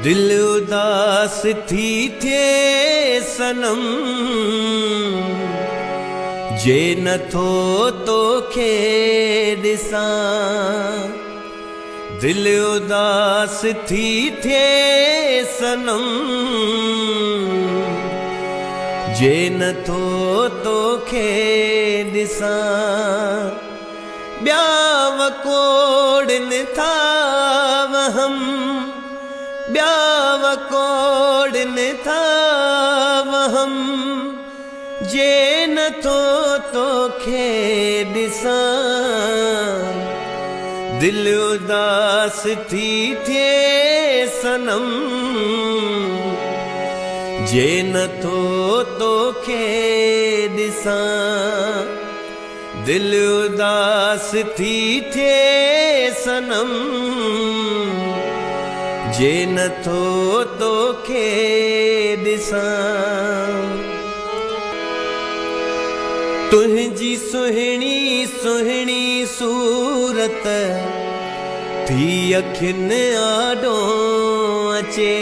दिल उदास थी थे सनम जे नथो तोखे ॾिसां। दिल उदास थी थे सनम जे नथो तोखे ॾिसां। ॿिया वकोड़नि था वहम, ॿिया वकोड़नि था वहम जे नथो तोखे ॾिसां। दिल उदास थी थे सनम जे नथो तोखे ॾिसां। दिल उदास थी थे सनम जे नथो तोखे ॾिसां। तुंहिंजी सुहिणी सुहिणी सूरत थी अखियुनि आॾो अचे।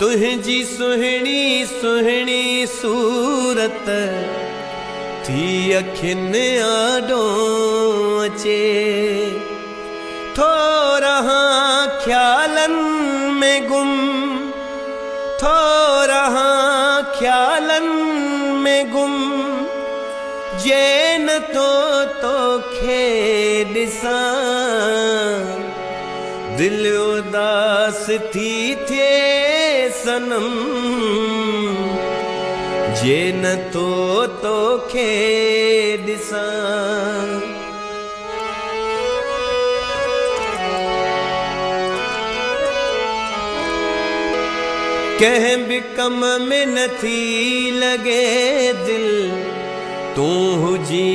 तुंहिंजी सुहिणी सुहिणी सूरत थी अखियुनि आॾो अचे। थोरा ख़्यालनि में गुम, थोरा ख़्यालनि में गुम जे नथो तोखे ॾिसां। दिल उदास थी थे सनम जे नथो तोखे ॾिसां। कंहिं बि कम में नथी लॻे दिल, तूं हुजी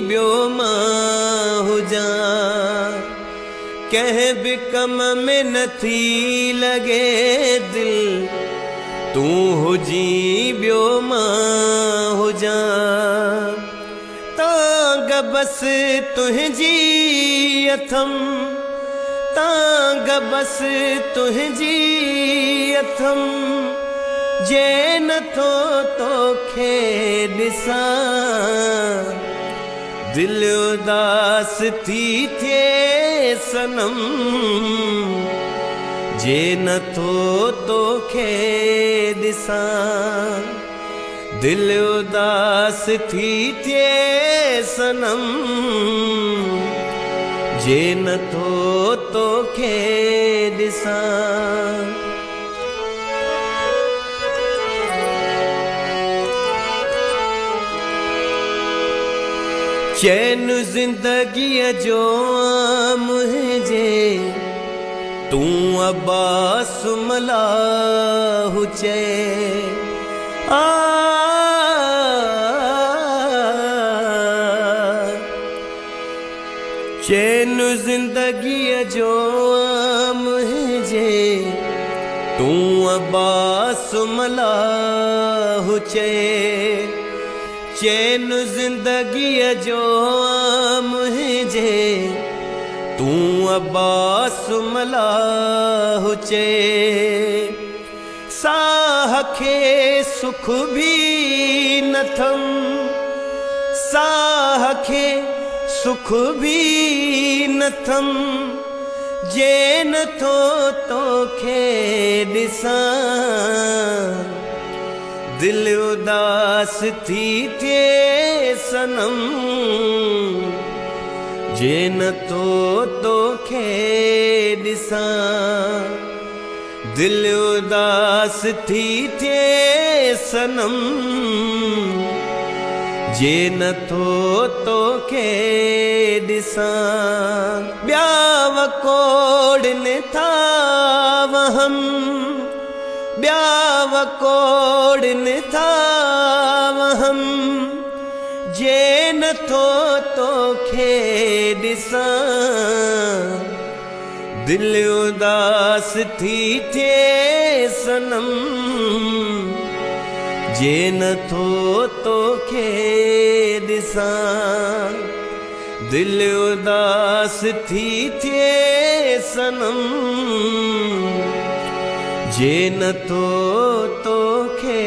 ॿियो मां हुजां। कंहिं बि कम में नथी लॻे दिल, तूं हुजी ॿियो मां हुजां। तांग बस तुंहिंजी अथम, तांग बस तुंहिंजी अथम जे नथो तोखे ॾिसां। दिल उदास थी थे सनम जे नथो तोखे ॾिसां। दिल उदास थी थे सनम जे नथो तोखे ॾिसां। चैन ज़िंदगीअ जो मुंहिंजे तूं अब्बास मलाहु चए। चैन ज़िंदगीअ जो मुंहिंजे तूं अब्बास मलाहु चए। चैन ज़िंदगीअ जो मुंहिंजे तूं अब्बास मलाहु चए। साह खे सुख भी नथम, साह खे सुख भी नथम जे नथो तोखे ॾिसां। दिल उदास थी थे सनम जे नथो तोखे ॾिसां। दिल उदास थी थे सनम जे नथो तोखे ॾिसां। ॿिया वकोड़नि था वहम, ॿिया वकोड़नि था वहम जे नथो तोखे ॾिसां। दिल उदास थी थे सनम जे नथो तोखे ॾिसां। दिल उदास थी थे सनम जे न तो खे